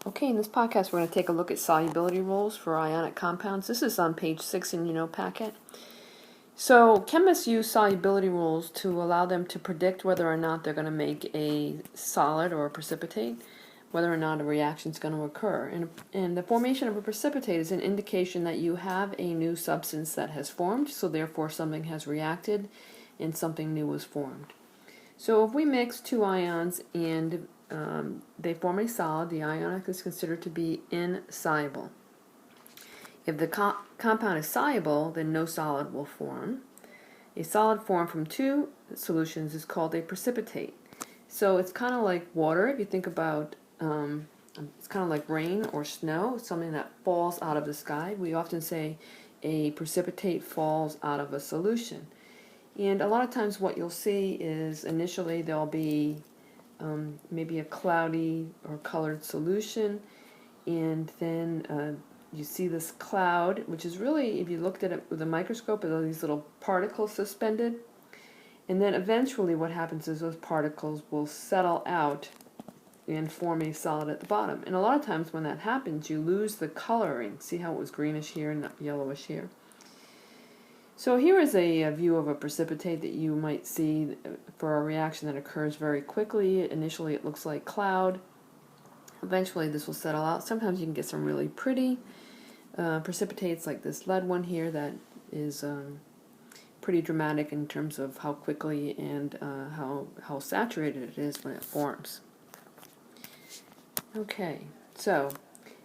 Okay, in this podcast we're going to take a look at solubility rules for ionic compounds. This is on page 6 in your packet. So chemists use solubility rules to allow them to predict whether or not they're going to make a solid or a precipitate, whether or not a reaction is going to occur. And the formation of a precipitate is an indication that you have a new substance that has formed, so therefore something has reacted and something new was formed. So if we mix two ions and they form a solid, the ionic is considered to be insoluble. If the compound is soluble, then no solid will form. A solid formed from two solutions is called a precipitate. So it's kind of like water. If you think about it's kind of like rain or snow, something that falls out of the sky. We often say a precipitate falls out of a solution. And a lot of times what you'll see is initially there'll be maybe a cloudy or colored solution, and then you see this cloud, which is really, if you looked at it with a microscope, are these little particles suspended. And then eventually what happens is those particles will settle out and form a solid at the bottom. And a lot of times when that happens, you lose the coloring. See how it was greenish here and yellowish here? So here is a view of a precipitate that you might see for a reaction that occurs very quickly. Initially it looks like cloud. Eventually this will settle out. Sometimes you can get some really pretty precipitates like this lead one here that is pretty dramatic in terms of how quickly and how saturated it is when it forms. Okay, so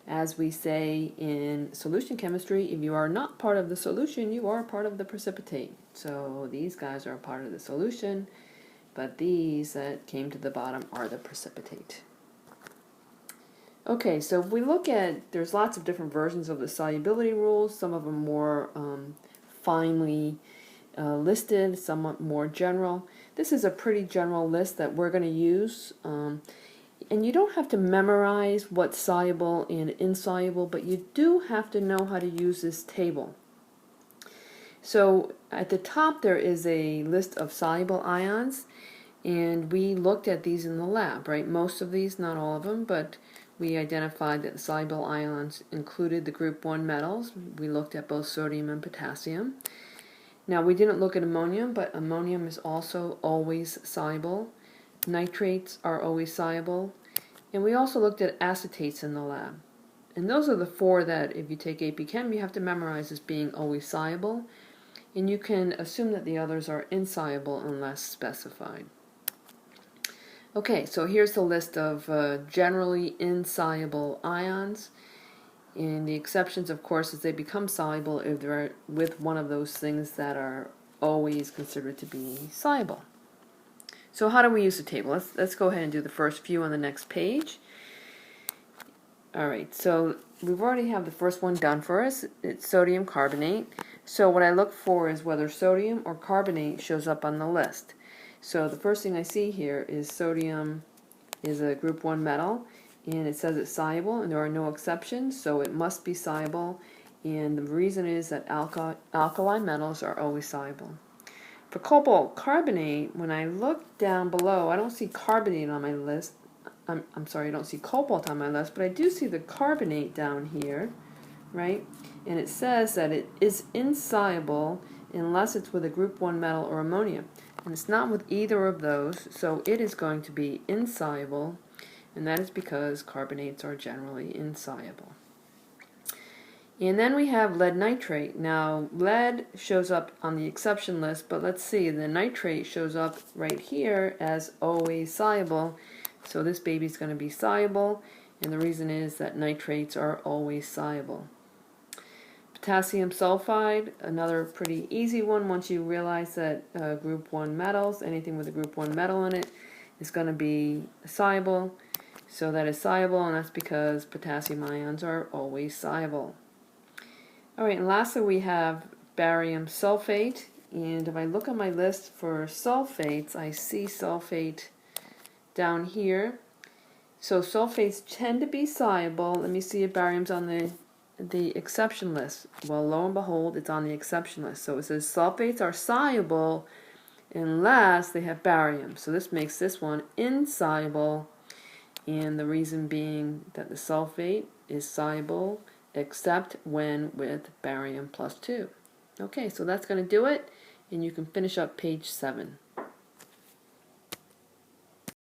as we say in solution chemistry, if you are not part of the solution, you are part of the precipitate. So these guys are a part of the solution, but these that came to the bottom are the precipitate. Okay, so if we look at, there's lots of different versions of the solubility rules, some of them more finely listed, somewhat more general. This is a pretty general list that we're going to use. And you don't have to memorize what's soluble and insoluble, but you do have to know how to use this table. So at the top there is a list of soluble ions, and we looked at these in the lab, right? Most of these, not all of them, but we identified that the soluble ions included the group 1 metals. We looked at both sodium and potassium. Now we didn't look at ammonium, but ammonium is also always soluble. Nitrates are always soluble. And we also looked at acetates in the lab. And those are the four that, if you take AP Chem, you have to memorize as being always soluble. And you can assume that the others are insoluble unless specified. Okay, so here's the list of generally insoluble ions. And the exceptions, of course, is they become soluble if they're with one of those things that are always considered to be soluble. So how do we use the table? Let's go ahead and do the first few on the next page. Alright, so we've already have the first one done for us. It's sodium carbonate. So what I look for is whether sodium or carbonate shows up on the list. So the first thing I see here is sodium is a group 1 metal, and it says it's soluble, and there are no exceptions, so it must be soluble. And the reason is that alkali metals are always soluble. For cobalt carbonate, when I look down below, I don't see carbonate on my list. I'm sorry, I don't see cobalt on my list, but I do see the carbonate down here, right? And it says that it is insoluble unless it's with a group 1 metal or ammonium. And it's not with either of those, so it is going to be insoluble, and that is because carbonates are generally insoluble. And then we have lead nitrate. Now, lead shows up on the exception list, but let's see, the nitrate shows up right here as always soluble. So this baby's going to be soluble, and the reason is that nitrates are always soluble. Potassium sulfide, another pretty easy one once you realize that group 1 metals, anything with a group 1 metal in it, is going to be soluble. So that is soluble, and that's because potassium ions are always soluble. Alright, and lastly we have barium sulfate, and if I look on my list for sulfates, I see sulfate down here. So sulfates tend to be soluble. Let me see if barium's on the exception list. Well, lo and behold, it's on the exception list. So it says sulfates are soluble unless they have barium. So this makes this one insoluble and the reason being that the sulfate is soluble except when with barium plus 2. Okay, so that's going to do it, and you can finish up page 7.